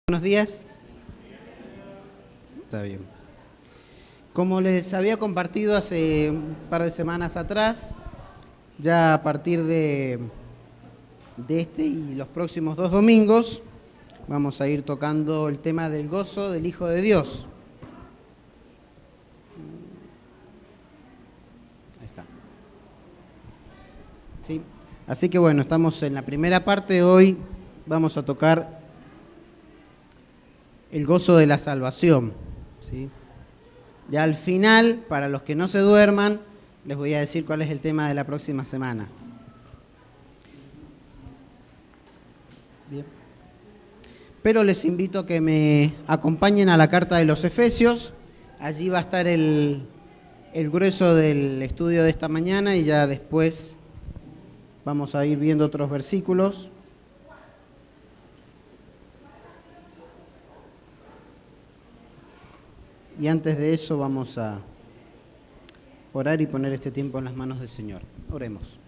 Buenos días. Está bien. Como les había compartido hace un par de semanas atrás, ya a partir de este y los próximos 2 domingos, vamos a ir tocando el tema del gozo del Hijo de Dios. Ahí está. ¿Sí? Así que bueno, estamos en la primera parte. Hoy vamos a tocar el gozo de la salvación, ¿sí? Ya al final, para los que no se duerman, les voy a decir cuál es el tema de la próxima semana. Bien. Pero les invito a que me acompañen a la carta de los Efesios. Allí va a estar el grueso del estudio de esta mañana y ya después vamos a ir viendo otros versículos. Y antes de eso vamos a orar y poner este tiempo en las manos del Señor. Oremos.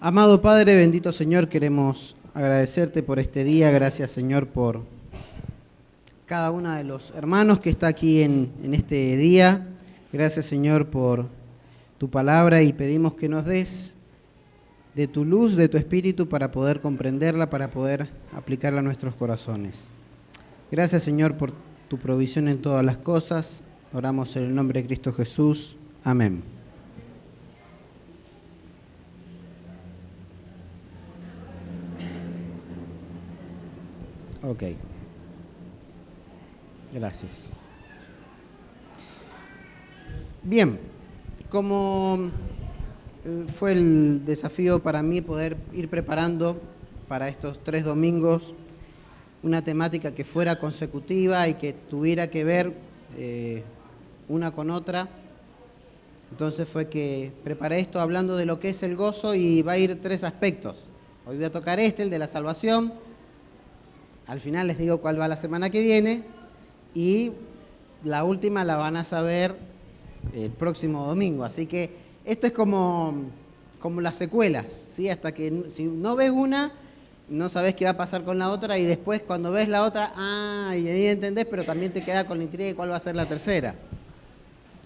Amado Padre, bendito Señor, queremos agradecerte por este día. Gracias, Señor, por cada uno de los hermanos que está aquí en este día. Gracias, Señor, por tu palabra y pedimos que nos des de tu luz, de tu espíritu, para poder comprenderla, para poder aplicarla a nuestros corazones. Gracias, Señor, por tu provisión en todas las cosas. Oramos en el nombre de Cristo Jesús. Amén. Ok. Gracias. Bien, como fue el desafío para mí poder ir preparando para estos 3 domingos una temática que fuera consecutiva y que tuviera que ver una con otra. Entonces fue que preparé esto hablando de lo que es el gozo y va a ir 3 aspectos. Hoy voy a tocar el de la salvación. Al final les digo cuál va la semana que viene y la última la van a saber el próximo domingo. Así que esto es como las secuelas, ¿sí? Hasta que si no ves una, no sabes qué va a pasar con la otra y después cuando ves la otra, y ahí entendés, pero también te queda con la intriga de cuál va a ser la tercera.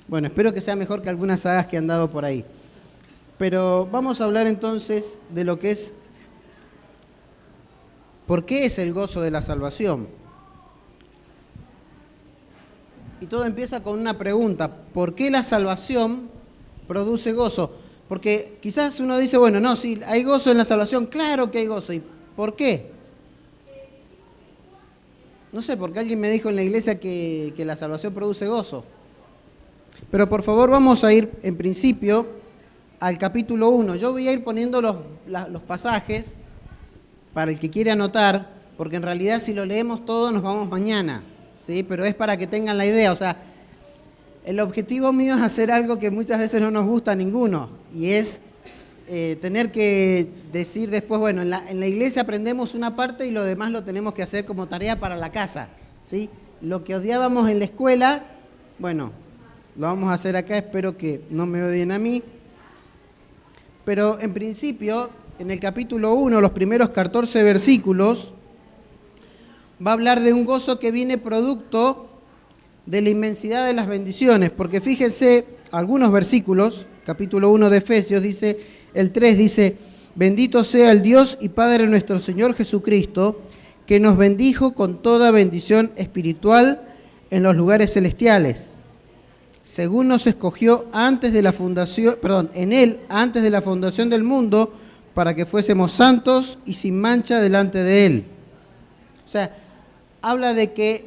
Bueno, espero que sea mejor que algunas sagas que han dado por ahí. Pero vamos a hablar entonces de lo que es, ¿por qué es el gozo de la salvación? Y todo empieza con una pregunta, ¿por qué la salvación produce gozo? Porque quizás uno dice, bueno, no, sí, hay gozo en la salvación, claro que hay gozo. ¿Y por qué? No sé, porque alguien me dijo en la iglesia que la salvación produce gozo. Pero por favor vamos a ir en principio al capítulo 1. Yo voy a ir poniendo los pasajes para el que quiere anotar, porque en realidad si lo leemos todo nos vamos mañana, ¿sí? Pero es para que tengan la idea. O sea, el objetivo mío es hacer algo que muchas veces no nos gusta a ninguno, y es tener que decir después, bueno, en la iglesia aprendemos una parte y lo demás lo tenemos que hacer como tarea para la casa, ¿sí? Lo que odiábamos en la escuela, bueno, lo vamos a hacer acá, espero que no me odien a mí. Pero en principio, en el capítulo 1, los primeros 14 versículos, va a hablar de un gozo que viene producto de la inmensidad de las bendiciones, porque fíjense, algunos versículos, capítulo 1 de Efesios, dice, el 3 dice, bendito sea el Dios y Padre de nuestro Señor Jesucristo, que nos bendijo con toda bendición espiritual en los lugares celestiales, según nos escogió antes de la fundación, en Él, antes de la fundación del mundo, para que fuésemos santos y sin mancha delante de Él. O sea, habla de que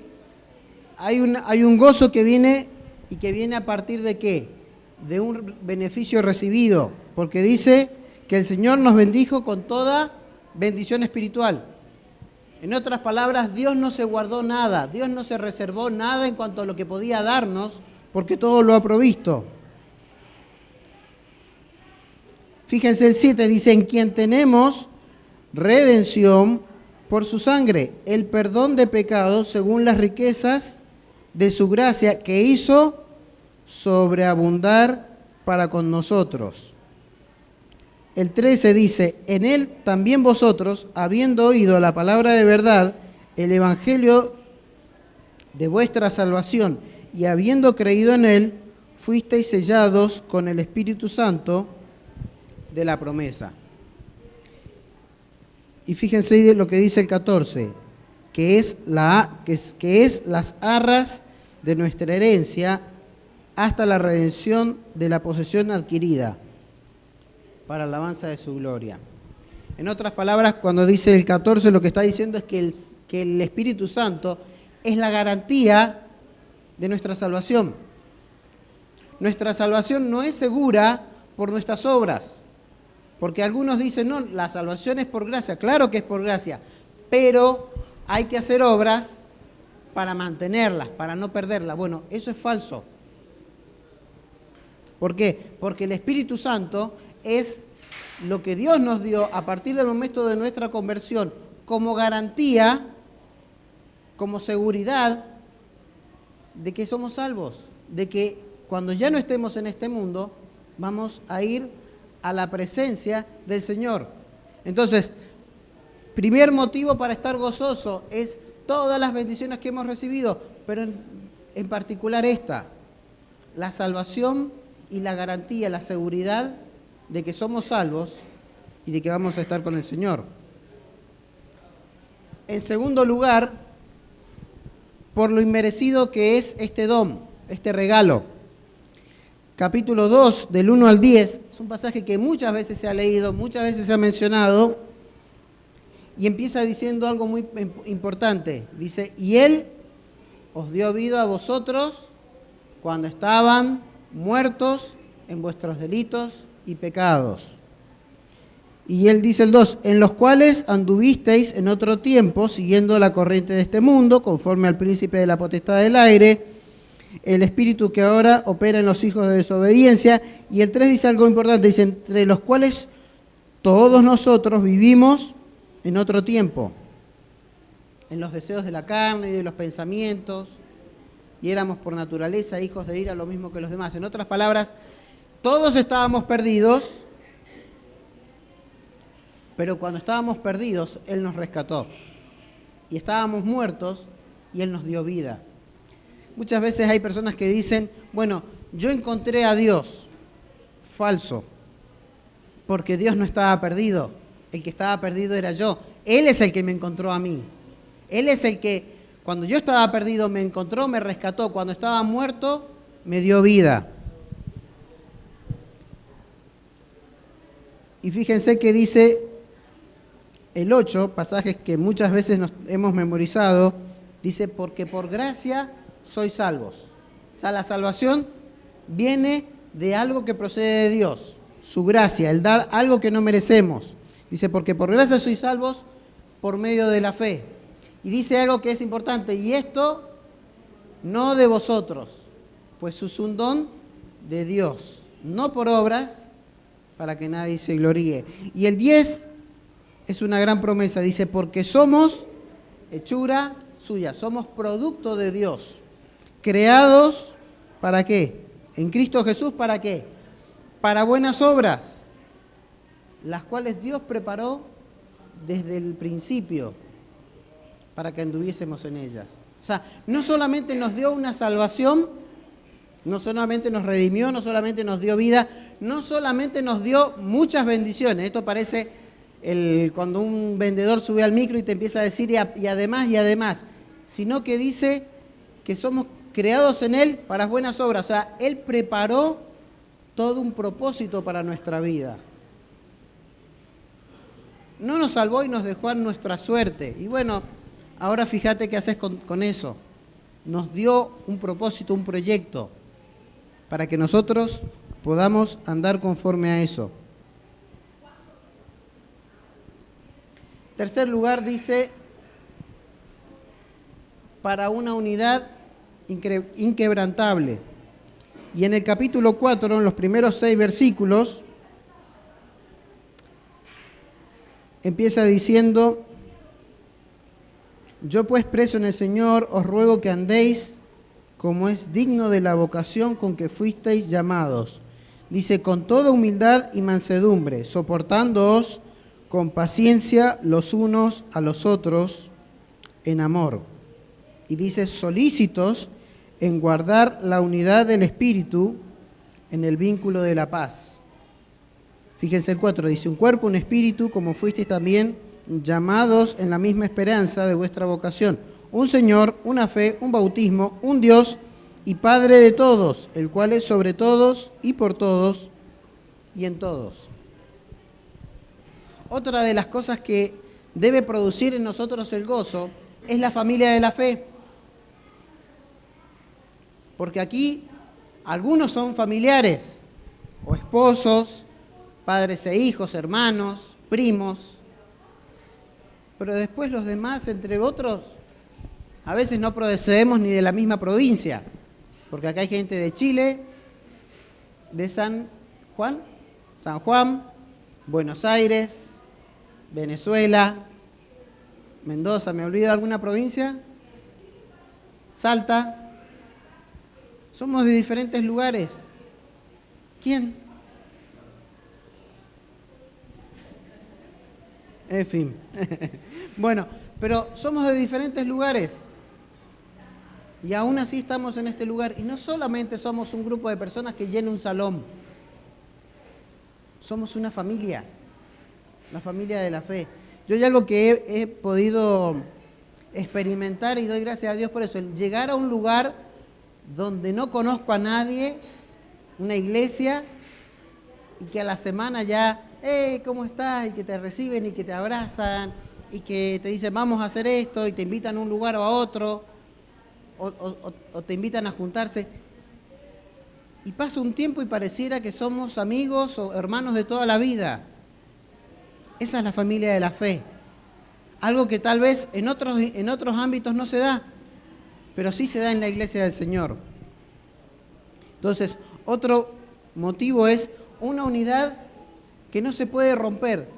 hay un gozo que viene a partir de ¿qué? De un beneficio recibido, porque dice que el Señor nos bendijo con toda bendición espiritual. En otras palabras, Dios no se guardó nada, Dios no se reservó nada en cuanto a lo que podía darnos, porque todo lo ha provisto. Fíjense el 7, dice, en quien tenemos redención por su sangre, el perdón de pecados según las riquezas de su gracia que hizo sobreabundar para con nosotros. El 13 dice, en él también vosotros, habiendo oído la palabra de verdad, el evangelio de vuestra salvación, y habiendo creído en él, fuisteis sellados con el Espíritu Santo de la promesa. Y fíjense lo que dice el 14, que es las arras de nuestra herencia hasta la redención de la posesión adquirida para alabanza de su gloria. En otras palabras, cuando dice el 14, lo que está diciendo es que el Espíritu Santo es la garantía de nuestra salvación. Nuestra salvación no es segura por nuestras obras, porque algunos dicen, no, la salvación es por gracia. Claro que es por gracia, pero hay que hacer obras para mantenerlas, para no perderlas. Bueno, eso es falso. ¿Por qué? Porque el Espíritu Santo es lo que Dios nos dio a partir del momento de nuestra conversión como garantía, como seguridad de que somos salvos, de que cuando ya no estemos en este mundo, vamos a ir a la presencia del Señor. Entonces, primer motivo para estar gozoso es todas las bendiciones que hemos recibido, pero en particular esta, la salvación y la garantía, la seguridad de que somos salvos y de que vamos a estar con el Señor. En segundo lugar, por lo inmerecido que es este don, este regalo. Capítulo 2, del 1 al 10, es un pasaje que muchas veces se ha leído, muchas veces se ha mencionado, y empieza diciendo algo muy importante. Dice, y Él os dio vida a vosotros cuando estaban muertos en vuestros delitos y pecados. Y él dice el 2, en los cuales anduvisteis en otro tiempo, siguiendo la corriente de este mundo, conforme al príncipe de la potestad del aire, el espíritu que ahora opera en los hijos de desobediencia. Y el 3 dice algo importante, dice, entre los cuales todos nosotros vivimos en otro tiempo, en los deseos de la carne y de los pensamientos, y éramos por naturaleza hijos de ira, lo mismo que los demás. En otras palabras, todos estábamos perdidos, pero cuando estábamos perdidos, Él nos rescató. Y estábamos muertos y Él nos dio vida. Muchas veces hay personas que dicen, bueno, yo encontré a Dios. Falso. Porque Dios no estaba perdido. El que estaba perdido era yo. Él es el que me encontró a mí. Él es el que, cuando yo estaba perdido, me encontró, me rescató. Cuando estaba muerto, me dio vida. Y fíjense que dice el 8, pasajes que muchas veces nos hemos memorizado, dice, porque por gracia sois salvos. O sea, la salvación viene de algo que procede de Dios, su gracia, el dar algo que no merecemos. Dice, porque por gracia sois salvos por medio de la fe. Y dice algo que es importante, y esto no de vosotros, pues es un don de Dios, no por obras, para que nadie se gloríe. Y el 10 es una gran promesa, dice, porque somos hechura suya, somos producto de Dios, creados, ¿para qué? En Cristo Jesús, ¿para qué? Para buenas obras, las cuales Dios preparó desde el principio, para que anduviésemos en ellas. O sea, no solamente nos dio una salvación, no solamente nos redimió, no solamente nos dio vida, no solamente nos dio muchas bendiciones. Esto parece cuando un vendedor sube al micro y te empieza a decir y además, sino que dice que somos creados en Él para buenas obras. O sea, Él preparó todo un propósito para nuestra vida. No nos salvó y nos dejó en nuestra suerte. Y bueno, ahora fíjate qué haces con eso. Nos dio un propósito, un proyecto, para que nosotros podamos andar conforme a eso. Tercer lugar dice, para una unidad inquebrantable. Y en el capítulo 4, en los primeros 6 versículos, empieza diciendo, yo pues preso en el Señor, os ruego que andéis como es digno de la vocación con que fuisteis llamados. Dice, con toda humildad y mansedumbre, soportándoos con paciencia los unos a los otros en amor. Y dice, solícitos en guardar la unidad del Espíritu en el vínculo de la paz. Fíjense el 4, dice, un cuerpo, un espíritu, como fuisteis también llamados en la misma esperanza de vuestra vocación. Un Señor, una fe, un bautismo, un Dios y Padre de todos, el cual es sobre todos y por todos y en todos. Otra de las cosas que debe producir en nosotros el gozo es la familia de la fe. Porque aquí algunos son familiares o esposos, padres e hijos, hermanos, primos, pero después los demás, entre otros, a veces no procedemos ni de la misma provincia, porque acá hay gente de Chile, de San Juan, Buenos Aires, Venezuela, Mendoza, ¿me olvido de alguna provincia? Salta. Somos de diferentes lugares. ¿Quién? En fin. Bueno, pero somos de diferentes lugares. Y aún así estamos en este lugar. Y no solamente somos un grupo de personas que llena un salón. Somos una familia. La familia de la fe. Yo hay algo que he podido experimentar y doy gracias a Dios por eso. El llegar a un lugar donde no conozco a nadie, una iglesia, y que a la semana ya, ¿cómo estás? Y que te reciben y que te abrazan y que te dicen, vamos a hacer esto, y te invitan a un lugar o a otro, o te invitan a juntarse. Y pasa un tiempo y pareciera que somos amigos o hermanos de toda la vida. Esa es la familia de la fe. Algo que tal vez en otros ámbitos no se da, pero sí se da en la iglesia del Señor. Entonces, otro motivo es una unidad que no se puede romper,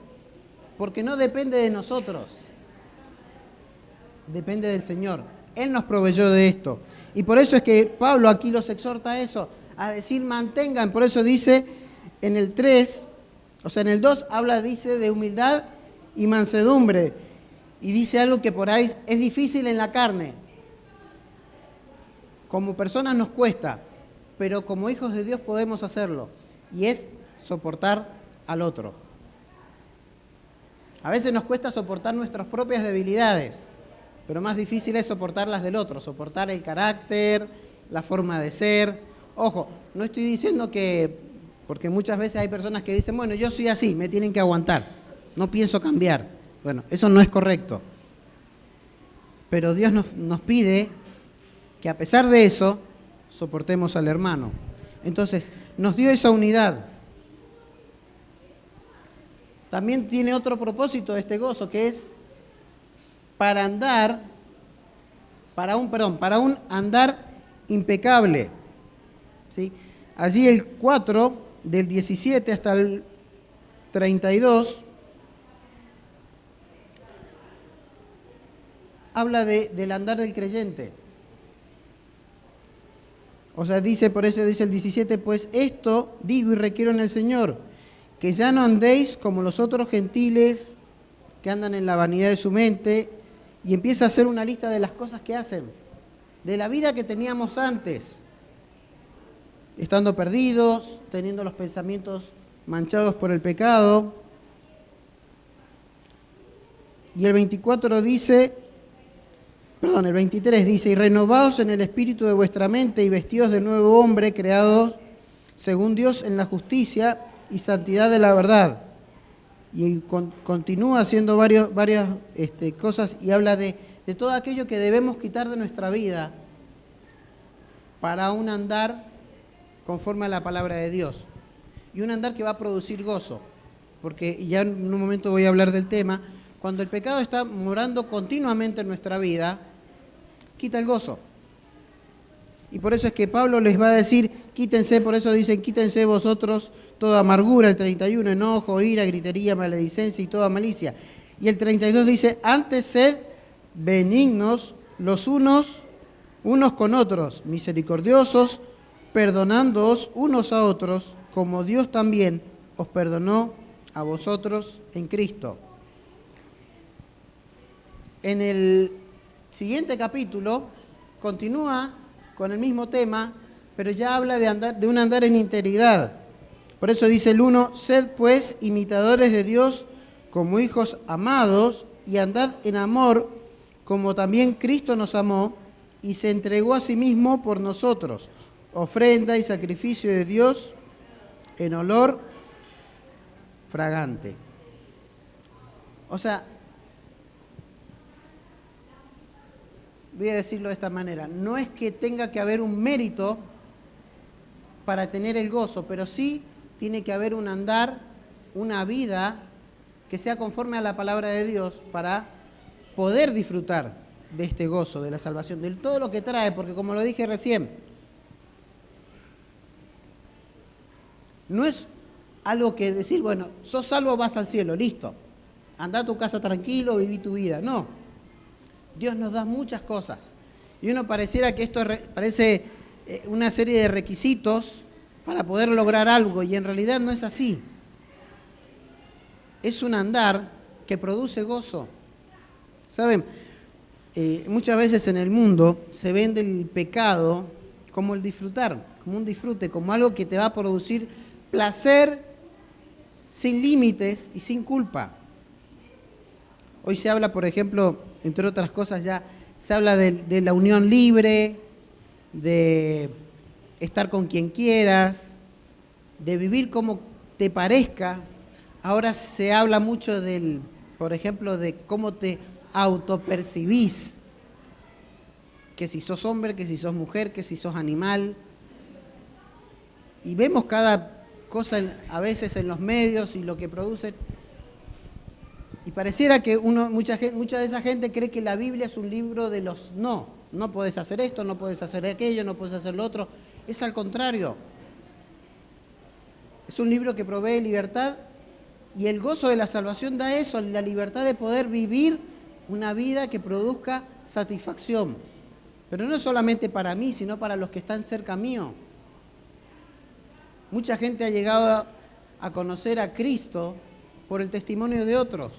porque no depende de nosotros, depende del Señor. Él nos proveyó de esto. Y por eso es que Pablo aquí los exhorta a eso, a decir mantengan. Por eso dice en el 3, o sea, en el 2 dice de humildad y mansedumbre. Y dice algo que por ahí es difícil en la carne. Como personas nos cuesta, pero como hijos de Dios podemos hacerlo. Y es soportar al otro. A veces nos cuesta soportar nuestras propias debilidades, pero más difícil es soportar las del otro, soportar el carácter, la forma de ser. Ojo, no estoy diciendo que, porque muchas veces hay personas que dicen, bueno, yo soy así, me tienen que aguantar, no pienso cambiar. Bueno, eso no es correcto. Pero Dios nos pide que a pesar de eso, soportemos al hermano. Entonces, nos dio esa unidad. También tiene otro propósito de este gozo, que es para un andar impecable. ¿Sí? Allí el 4, del 17 hasta el 32, habla del andar del creyente. O sea, por eso dice el 17, pues esto digo y requiero en el Señor, que ya no andéis como los otros gentiles que andan en la vanidad de su mente, y empieza a hacer una lista de las cosas que hacen, de la vida que teníamos antes, estando perdidos, teniendo los pensamientos manchados por el pecado. Y el 23 dice, y renovaos en el espíritu de vuestra mente y vestidos de nuevo hombre, creados según Dios en la justicia y santidad de la verdad. Y continúa haciendo varias cosas y habla de todo aquello que debemos quitar de nuestra vida para un andar conforme a la palabra de Dios. Y un andar que va a producir gozo, porque ya en un momento voy a hablar del tema. Cuando el pecado está morando continuamente en nuestra vida, quita el gozo. Y por eso es que Pablo les va a decir, quítense, por eso dicen, quítense vosotros toda amargura, el 31, enojo, ira, gritería, maledicencia y toda malicia. Y el 32 dice, antes sed benignos los unos con otros, misericordiosos, perdonándoos unos a otros, como Dios también os perdonó a vosotros en Cristo. En el siguiente capítulo continúa con el mismo tema, pero ya habla de un andar en integridad. Por eso dice el 1, sed pues imitadores de Dios como hijos amados y andad en amor como también Cristo nos amó y se entregó a sí mismo por nosotros, ofrenda y sacrificio de Dios en olor fragante. O sea, voy a decirlo de esta manera, no es que tenga que haber un mérito para tener el gozo, pero sí tiene que haber un andar, una vida que sea conforme a la palabra de Dios para poder disfrutar de este gozo, de la salvación, de todo lo que trae, porque como lo dije recién, no es algo que decir, bueno, sos salvo, vas al cielo, listo, anda a tu casa tranquilo, viví tu vida. No, Dios nos da muchas cosas. Y uno pareciera que esto parece una serie de requisitos para poder lograr algo, y en realidad no es así. Es un andar que produce gozo. ¿Saben? Muchas veces en el mundo se vende el pecado como el disfrutar, como un disfrute, como algo que te va a producir placer sin límites y sin culpa. Hoy se habla, por ejemplo, entre otras cosas ya, se habla de la unión libre, de estar con quien quieras, de vivir como te parezca. Ahora se habla mucho por ejemplo, de cómo te autopercibís, que si sos hombre, que si sos mujer, que si sos animal. Y vemos cada cosa a veces en los medios y lo que producen. Y pareciera que mucha de esa gente cree que la Biblia es un libro de los no. No podés hacer esto, no podés hacer aquello, no podés hacer lo otro. Es al contrario. Es un libro que provee libertad y el gozo de la salvación da eso, la libertad de poder vivir una vida que produzca satisfacción. Pero no solamente para mí, sino para los que están cerca mío. Mucha gente ha llegado a conocer a Cristo por el testimonio de otros,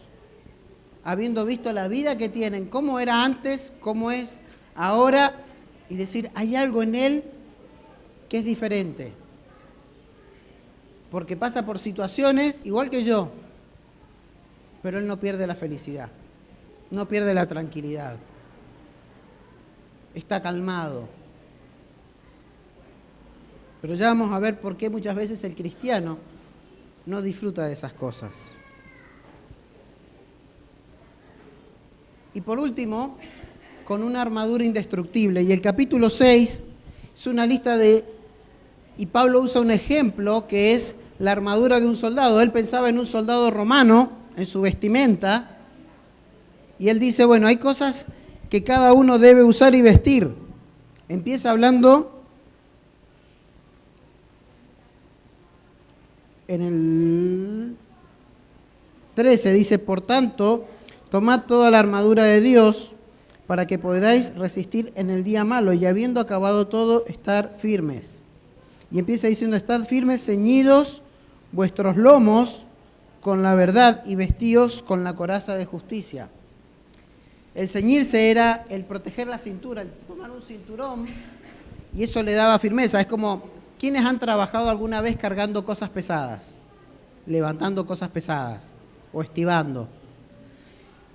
habiendo visto la vida que tienen, cómo era antes, cómo es ahora, y decir, hay algo en Él que es diferente. Porque pasa por situaciones igual que yo, pero Él no pierde la felicidad, no pierde la tranquilidad, está calmado. Pero ya vamos a ver por qué muchas veces el cristiano no disfruta de esas cosas. Y por último, con una armadura indestructible. Y el capítulo 6 es una lista y Pablo usa un ejemplo que es la armadura de un soldado. Él pensaba en un soldado romano, en su vestimenta, y él dice, bueno, hay cosas que cada uno debe usar y vestir. Empieza hablando en el 13, dice, por tanto, tomad toda la armadura de Dios para que podáis resistir en el día malo y habiendo acabado todo, estar firmes. Y empieza diciendo, estad firmes, ceñidos vuestros lomos con la verdad y vestíos con la coraza de justicia. El ceñirse era el proteger la cintura, el tomar un cinturón, y eso le daba firmeza. Es como, ¿quiénes han trabajado alguna vez cargando cosas pesadas? Levantando cosas pesadas o estivando.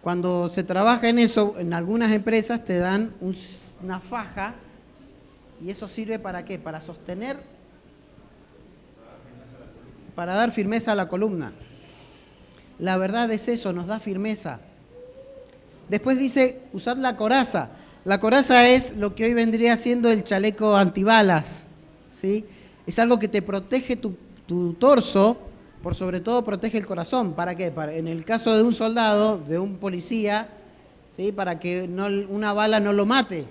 Cuando se trabaja en eso, en algunas empresas te dan una faja, y eso sirve ¿para qué? Para sostener, para dar firmeza a la columna. La verdad es eso, nos da firmeza. Después dice, usad la coraza. La coraza es lo que hoy vendría siendo el chaleco antibalas, ¿sí? Es algo que te protege tu torso, por sobre todo protege el corazón. ¿Para qué? En el caso de un soldado, de un policía, ¿sí? Para que una bala no lo mate.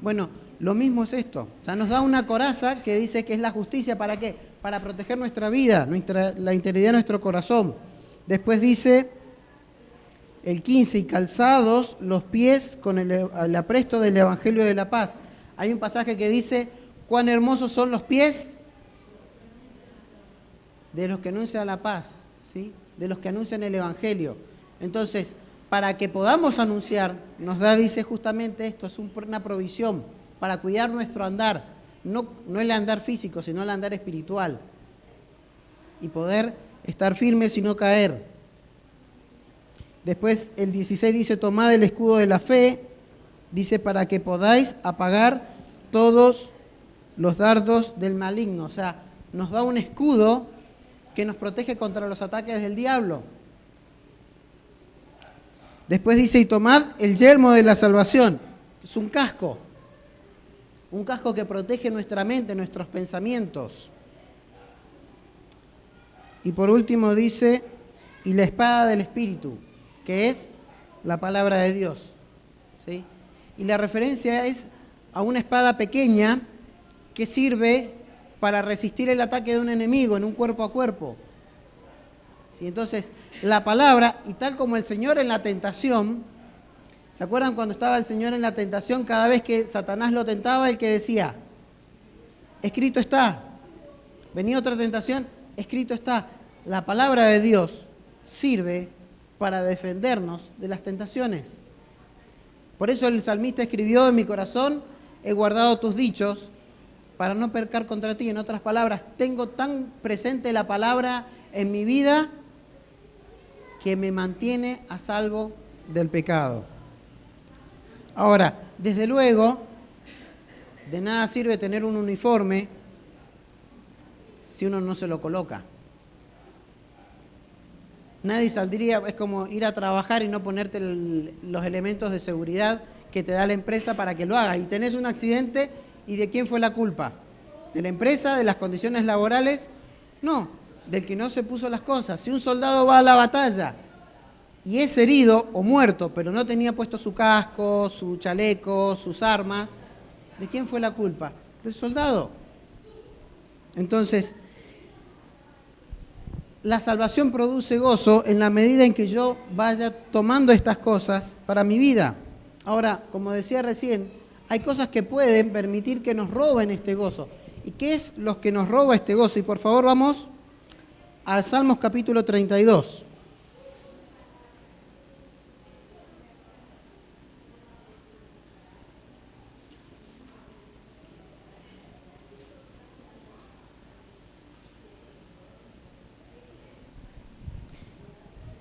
Bueno, lo mismo es esto. O sea, nos da una coraza que dice que es la justicia. ¿Para qué? Para proteger nuestra vida, la integridad de nuestro corazón. Después dice el 15, y calzados los pies con el apresto del Evangelio de la paz. Hay un pasaje que dice, cuán hermosos son los pies de los que anuncian la paz, ¿sí? De los que anuncian el Evangelio. Entonces, para que podamos anunciar, nos da, dice justamente esto, es una provisión para cuidar nuestro andar, no el andar físico, sino el andar espiritual, y poder estar firmes y no caer. Después el 16 dice, tomad el escudo de la fe, dice, para que podáis apagar todos los dardos del maligno. O sea, nos da un escudo que nos protege contra los ataques del diablo. Después dice, y tomad el yelmo de la salvación. Es un casco que protege nuestra mente, nuestros pensamientos. Y por último dice, y la espada del Espíritu, que es la palabra de Dios. ¿Sí? Y la referencia es a una espada pequeña que sirve para resistir el ataque de un enemigo en un cuerpo a cuerpo. ¿Sí? Entonces, la palabra, y tal como el Señor en la tentación, ¿se acuerdan cuando estaba el Señor en la tentación? Cada vez que Satanás lo tentaba, el que decía, escrito está. Venía otra tentación, escrito está. La palabra de Dios sirve para defendernos de las tentaciones. Por eso el salmista escribió, en mi corazón he guardado tus dichos para no pecar contra ti. En otras palabras, tengo tan presente la palabra en mi vida que me mantiene a salvo del pecado. Ahora, desde luego, de nada sirve tener un uniforme si uno no se lo coloca. Nadie saldría, es como ir a trabajar y no ponerte los elementos de seguridad que te da la empresa para que lo hagas. Y tenés un accidente, ¿y de quién fue la culpa? ¿De la empresa? ¿De las condiciones laborales? No, del que no se puso las cosas. Si un soldado va a la batalla y es herido o muerto, pero no tenía puesto su casco, su chaleco, sus armas, ¿de quién fue la culpa? Del soldado. Entonces, la salvación produce gozo en la medida en que yo vaya tomando estas cosas para mi vida. Ahora, como decía recién, hay cosas que pueden permitir que nos roben este gozo. ¿Y qué es lo que nos roba este gozo? Y por favor vamos al Salmos capítulo 32.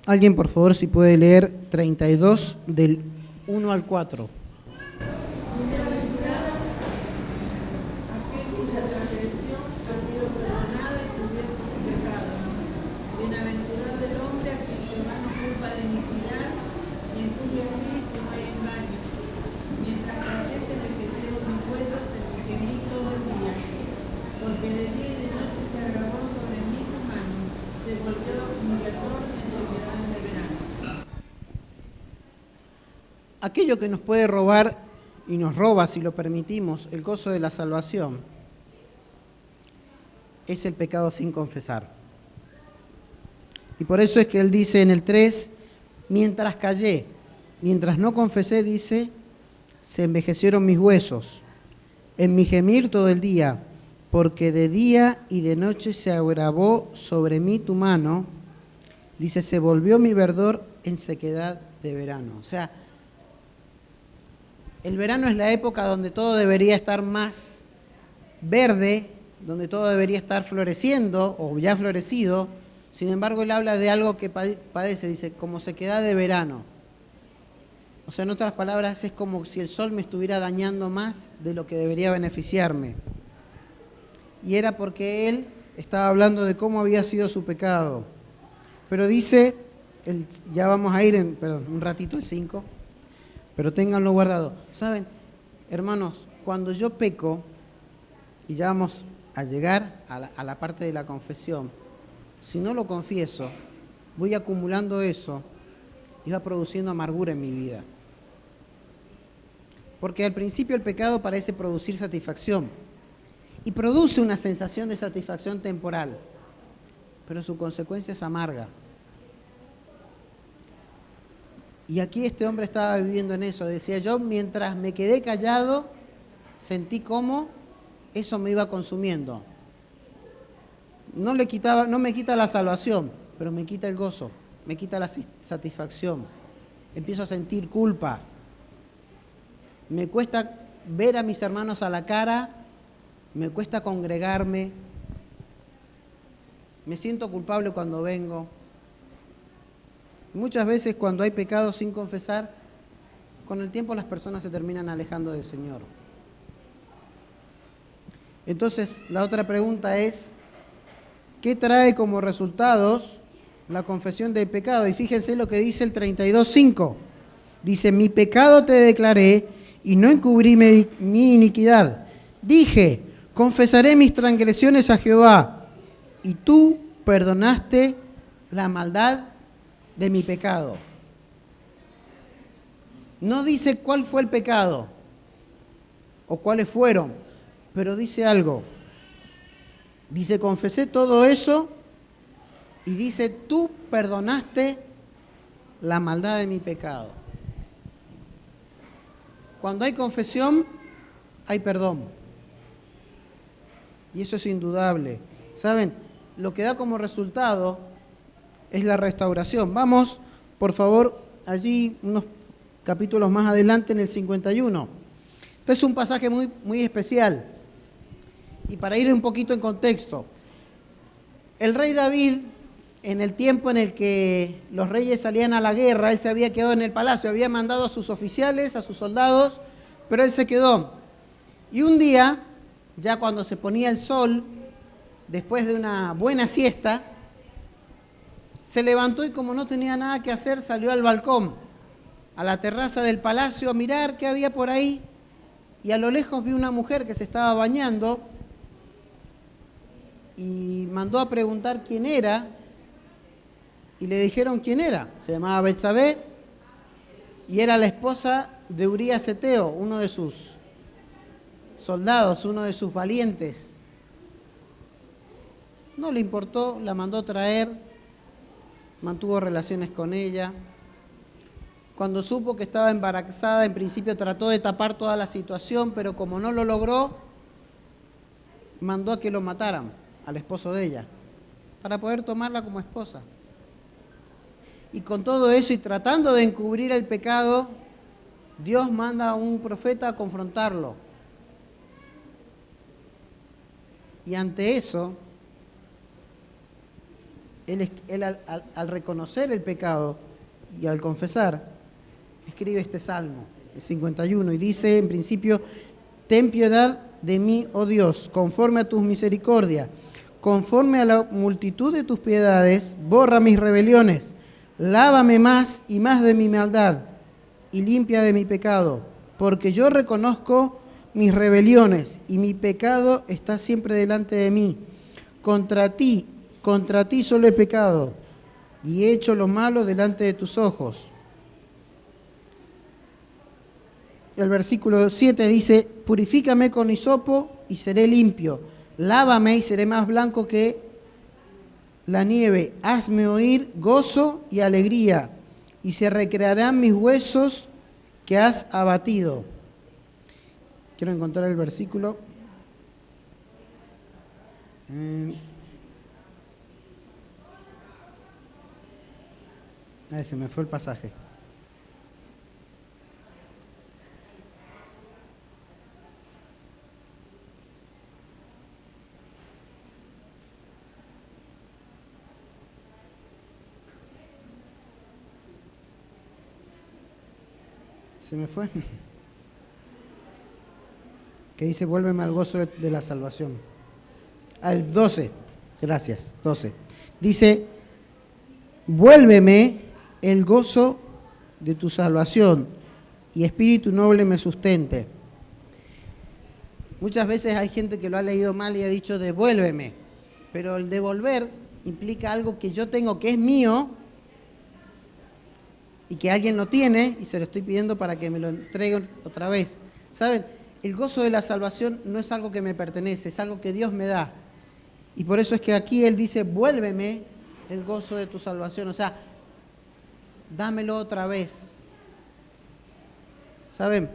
Alguien, por favor, si puede leer 32 del 1 al 4. Aquello que nos puede robar, y nos roba si lo permitimos, el gozo de la salvación, es el pecado sin confesar. Y por eso es que él dice en el 3, mientras callé, mientras no confesé, dice, se envejecieron mis huesos, en mi gemir todo el día, porque de día y de noche se agravó sobre mí tu mano, dice, se volvió mi verdor en sequedad de verano. O sea, el verano es la época donde todo debería estar más verde, donde todo debería estar floreciendo o ya florecido. Sin embargo, él habla de algo que padece, dice, como sequedad de verano. O sea, en otras palabras, es como si el sol me estuviera dañando más de lo que debería beneficiarme. Y era porque él estaba hablando de cómo había sido su pecado. Pero dice, ya vamos a ir un ratito el 5, pero ténganlo guardado. ¿Saben, hermanos? Cuando yo peco, y ya vamos a llegar a la parte de la confesión, si no lo confieso, voy acumulando eso y va produciendo amargura en mi vida. Porque al principio el pecado parece producir satisfacción y produce una sensación de satisfacción temporal, pero su consecuencia es amarga. Y aquí este hombre estaba viviendo en eso. Decía yo, mientras me quedé callado, sentí cómo eso me iba consumiendo. No me quita la salvación, pero me quita el gozo, me quita la satisfacción. empiezo a sentir culpa. Me cuesta ver a mis hermanos a la cara, me cuesta congregarme, me siento culpable cuando vengo. Muchas veces cuando hay pecados sin confesar, con el tiempo las personas se terminan alejando del Señor. Entonces, la otra pregunta es, ¿qué trae como resultados la confesión del pecado? Y fíjense lo que dice el 32:5. Dice, mi pecado te declaré y no encubrí mi iniquidad. Dije, confesaré mis transgresiones a Jehová, y tú perdonaste la maldad de mi pecado. No dice cuál fue el pecado o cuáles fueron, pero dice algo. Dice, confesé todo eso y dice, tú perdonaste la maldad de mi pecado. Cuando hay confesión, hay perdón. Y eso es indudable. ¿Saben? Lo que da como resultado es la restauración. Vamos, por favor, allí unos capítulos más adelante en el 51. Este es un pasaje muy, muy especial. Y para ir un poquito en contexto, el rey David, en el tiempo en el que los reyes salían a la guerra, él se había quedado en el palacio, había mandado a sus oficiales, a sus soldados, pero él se quedó. Y un día, ya cuando se ponía el sol, después de una buena siesta, se levantó y como no tenía nada que hacer, salió al balcón, a la terraza del palacio, a mirar qué había por ahí. Y a lo lejos vio una mujer que se estaba bañando y mandó a preguntar quién era. Y le dijeron quién era. Se llamaba Betsabé y era la esposa de Urías Eteo, uno de sus soldados, uno de sus valientes. No le importó, la mandó traer, mantuvo relaciones con ella. Cuando supo que estaba embarazada, en principio trató de tapar toda la situación, pero como no lo logró, mandó a que lo mataran, al esposo de ella, para poder tomarla como esposa. Y con todo eso y tratando de encubrir el pecado, Dios manda a un profeta a confrontarlo. Y ante eso, él al reconocer el pecado y al confesar, escribe este salmo, el 51, y dice en principio, ten piedad de mí, oh Dios, conforme a tus misericordias, conforme a la multitud de tus piedades, borra mis rebeliones, lávame más y más de mi maldad, y limpia de mi pecado, porque yo reconozco mis rebeliones, y mi pecado está siempre delante de mí. Contra ti solo he pecado, y he hecho lo malo delante de tus ojos. El versículo 7 dice, purifícame con hisopo y seré limpio, lávame y seré más blanco que la nieve, hazme oír gozo y alegría, y se recrearán mis huesos que has abatido. Quiero encontrar el versículo. Se me fue el pasaje. Se me fue. Que dice, vuélveme al gozo de la salvación. El 12, gracias, 12. Dice, vuélveme el gozo de tu salvación y espíritu noble me sustente. Muchas veces hay gente que lo ha leído mal y ha dicho, devuélveme. Pero el devolver implica algo que yo tengo que es mío y que alguien lo tiene y se lo estoy pidiendo para que me lo entregue otra vez. ¿Saben? El gozo de la salvación no es algo que me pertenece, es algo que Dios me da. Y por eso es que aquí Él dice, vuélveme el gozo de tu salvación. O sea, dámelo otra vez. ¿Saben?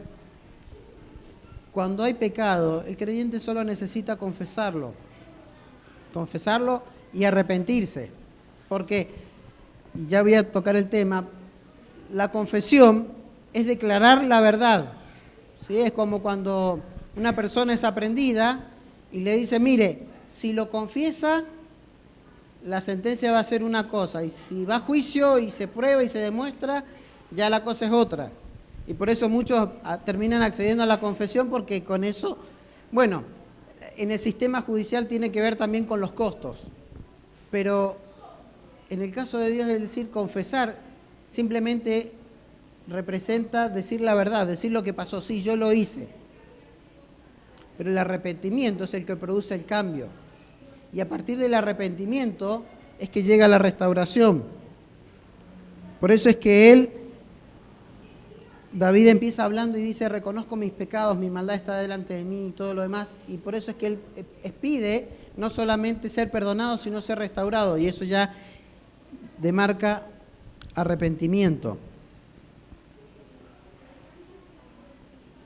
Cuando hay pecado, el creyente solo necesita confesarlo. Confesarlo y arrepentirse. Porque, y ya voy a tocar el tema, la confesión es declarar la verdad. ¿Sí? Es como cuando una persona es aprendida y le dice, mire, si lo confiesa, la sentencia va a ser una cosa, y si va a juicio y se prueba y se demuestra, ya la cosa es otra. Y por eso muchos terminan accediendo a la confesión, porque con eso, bueno, en el sistema judicial tiene que ver también con los costos. Pero en el caso de Dios, es decir, confesar simplemente representa decir la verdad, decir lo que pasó. Sí, yo lo hice. Pero el arrepentimiento es el que produce el cambio. Y a partir del arrepentimiento es que llega la restauración. Por eso es que David empieza hablando y dice, reconozco mis pecados, mi maldad está delante de mí y todo lo demás. Y por eso es que él pide no solamente ser perdonado, sino ser restaurado. Y eso ya demarca arrepentimiento.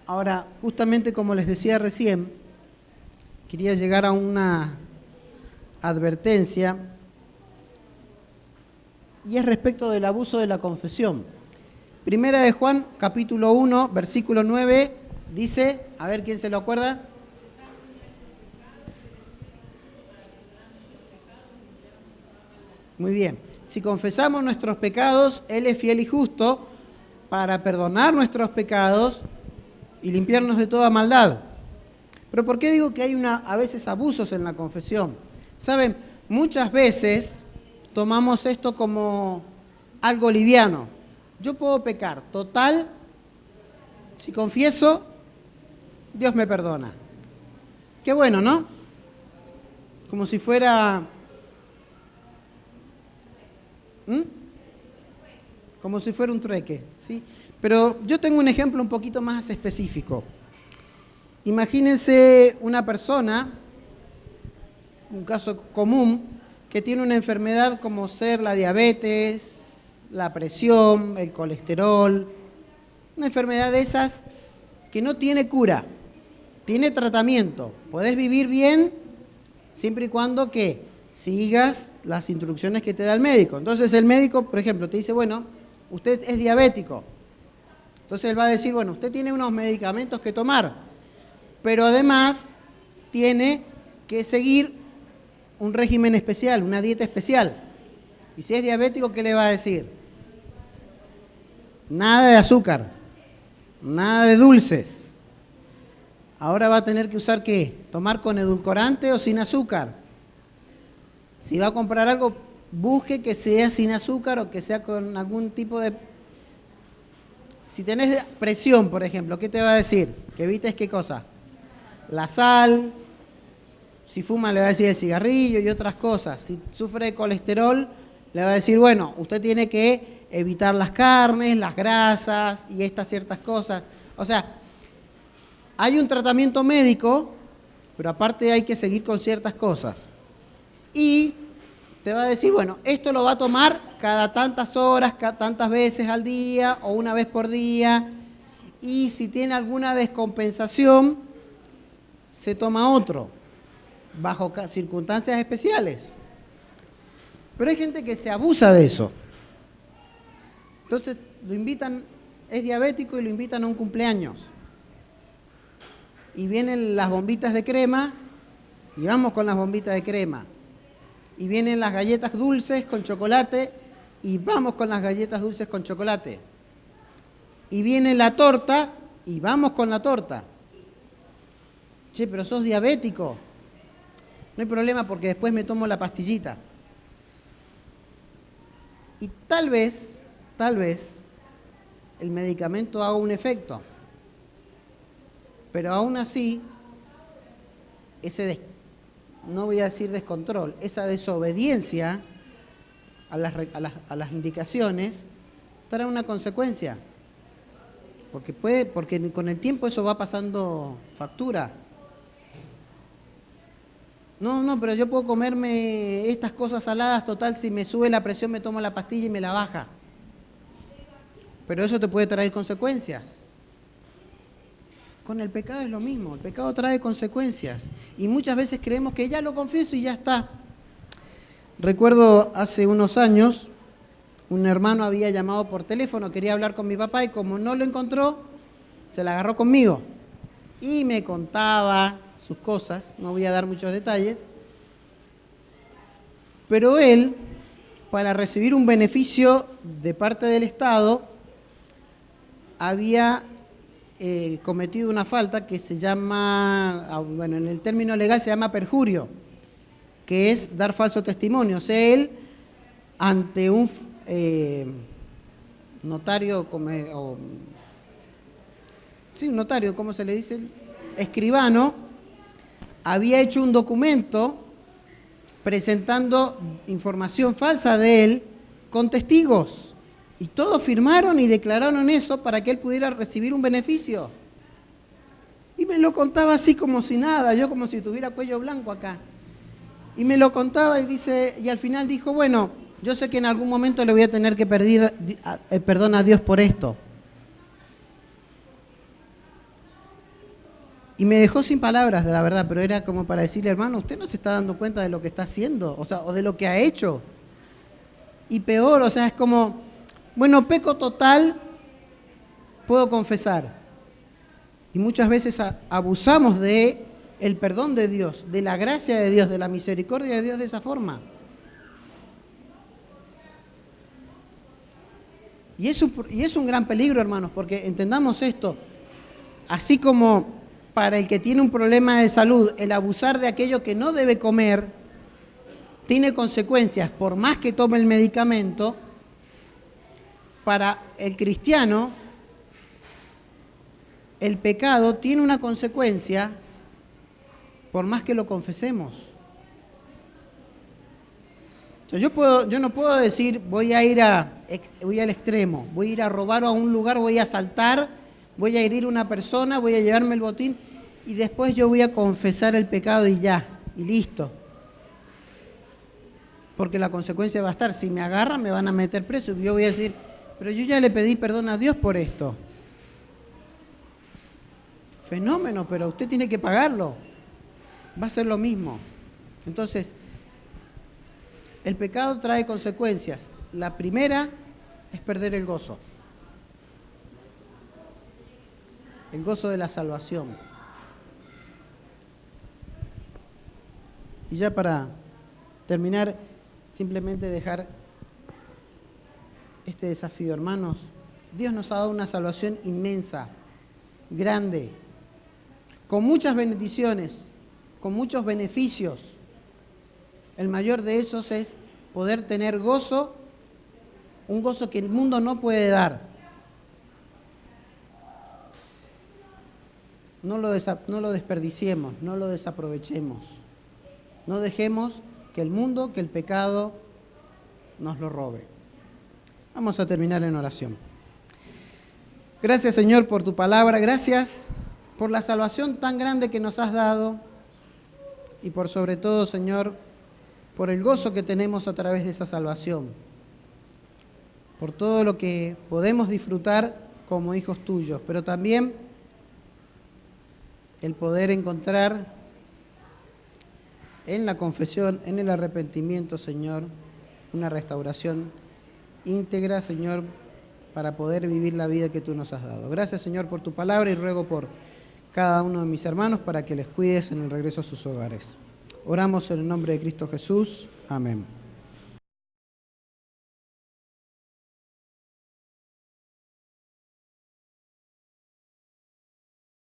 Ahora, justamente como les decía recién, quería llegar a una advertencia, y es respecto del abuso de la confesión. Primera de Juan, capítulo 1, versículo 9, dice, a ver quién se lo acuerda. Muy bien. Si confesamos nuestros pecados, Él es fiel y justo para perdonar nuestros pecados y limpiarnos de toda maldad. Pero ¿por qué digo que hay a veces abusos en la confesión? Saben, muchas veces tomamos esto como algo liviano. Yo puedo pecar, total, si confieso, Dios me perdona. Qué bueno, ¿no? Como si fuera... Como si fuera un trueque, ¿sí? Pero yo tengo un ejemplo un poquito más específico. Imagínense una persona, un caso común, que tiene una enfermedad como ser la diabetes, la presión, el colesterol, una enfermedad de esas que no tiene cura, tiene tratamiento. Podés vivir bien siempre y cuando que sigas las instrucciones que te da el médico. Entonces el médico, por ejemplo, te dice, bueno, usted es diabético. Entonces él va a decir, bueno, usted tiene unos medicamentos que tomar, pero además tiene que seguir un régimen especial, una dieta especial. Y si es diabético, ¿qué le va a decir? Nada de azúcar, nada de dulces. Ahora va a tener que usar ¿qué? ¿Tomar con edulcorante o sin azúcar? Si va a comprar algo, busque que sea sin azúcar o que sea con algún tipo de... Si tenés presión, por ejemplo, ¿qué te va a decir? Que evites ¿qué cosa? La sal. Si fuma, le va a decir el cigarrillo y otras cosas. Si sufre de colesterol, le va a decir, bueno, usted tiene que evitar las carnes, las grasas y estas ciertas cosas. O sea, hay un tratamiento médico, pero aparte hay que seguir con ciertas cosas. Y te va a decir, bueno, esto lo va a tomar cada tantas horas, cada tantas veces al día o una vez por día. Y si tiene alguna descompensación, se toma otro, bajo circunstancias especiales. Pero hay gente que se abusa de eso. Entonces lo invitan, es diabético y lo invitan a un cumpleaños. Y vienen las bombitas de crema, y vamos con las bombitas de crema. Y vienen las galletas dulces con chocolate, y vamos con las galletas dulces con chocolate. Y viene la torta, y vamos con la torta. Che, pero sos diabético. No hay problema porque después me tomo la pastillita. Y tal vez, el medicamento haga un efecto. Pero aún así, no voy a decir descontrol, esa desobediencia a las indicaciones trae una consecuencia. Porque con el tiempo eso va pasando factura. No, pero yo puedo comerme estas cosas saladas, total, si me sube la presión me tomo la pastilla y me la baja. Pero eso te puede traer consecuencias. Con el pecado es lo mismo, el pecado trae consecuencias. Y muchas veces creemos que ya lo confieso y ya está. Recuerdo hace unos años, un hermano había llamado por teléfono, quería hablar con mi papá y como no lo encontró, se la agarró conmigo. Y me contaba sus cosas, no voy a dar muchos detalles, pero él, para recibir un beneficio de parte del Estado, había cometido una falta que se llama, bueno, en el término legal se llama perjurio, que es dar falso testimonio. O sea, él, ante un notario, un notario, ¿cómo se le dice? Escribano, había hecho un documento presentando información falsa de él con testigos. Y todos firmaron y declararon eso para que él pudiera recibir un beneficio. Y me lo contaba así como si nada, yo como si tuviera cuello blanco acá. Y me lo contaba y al final dijo, bueno, yo sé que en algún momento le voy a tener que pedir perdón a Dios por esto. Y me dejó sin palabras, de la verdad, pero era como para decirle, hermano, usted no se está dando cuenta de lo que está haciendo, o de lo que ha hecho. Y peor, es como, bueno, peco total, puedo confesar. Y muchas veces abusamos de el perdón de Dios, de la gracia de Dios, de la misericordia de Dios de esa forma. Y es un gran peligro, hermanos, porque entendamos esto, así como para el que tiene un problema de salud, el abusar de aquello que no debe comer, tiene consecuencias, por más que tome el medicamento, para el cristiano, el pecado tiene una consecuencia, por más que lo confesemos. O sea, yo no puedo decir, voy al extremo, voy a ir a robar a un lugar, voy a asaltar, voy a herir a una persona, voy a llevarme el botín y después yo voy a confesar el pecado y ya, y listo. Porque la consecuencia va a estar, si me agarran me van a meter preso y yo voy a decir, pero yo ya le pedí perdón a Dios por esto. Fenómeno, pero usted tiene que pagarlo. Va a ser lo mismo. Entonces, el pecado trae consecuencias. La primera es perder el gozo. El gozo de la salvación. Y ya para terminar, simplemente dejar este desafío, hermanos. Dios nos ha dado una salvación inmensa, grande, con muchas bendiciones, con muchos beneficios. El mayor de esos es poder tener gozo, un gozo que el mundo no puede dar. No lo desperdiciemos, no lo desaprovechemos. No dejemos que el mundo, que el pecado nos lo robe. Vamos a terminar en oración. Gracias, Señor, por tu palabra. Gracias por la salvación tan grande que nos has dado y por sobre todo, Señor, por el gozo que tenemos a través de esa salvación. Por todo lo que podemos disfrutar como hijos tuyos, pero también el poder encontrar en la confesión, en el arrepentimiento, Señor, una restauración íntegra, Señor, para poder vivir la vida que tú nos has dado. Gracias, Señor, por tu palabra y ruego por cada uno de mis hermanos para que les cuides en el regreso a sus hogares. Oramos en el nombre de Cristo Jesús. Amén.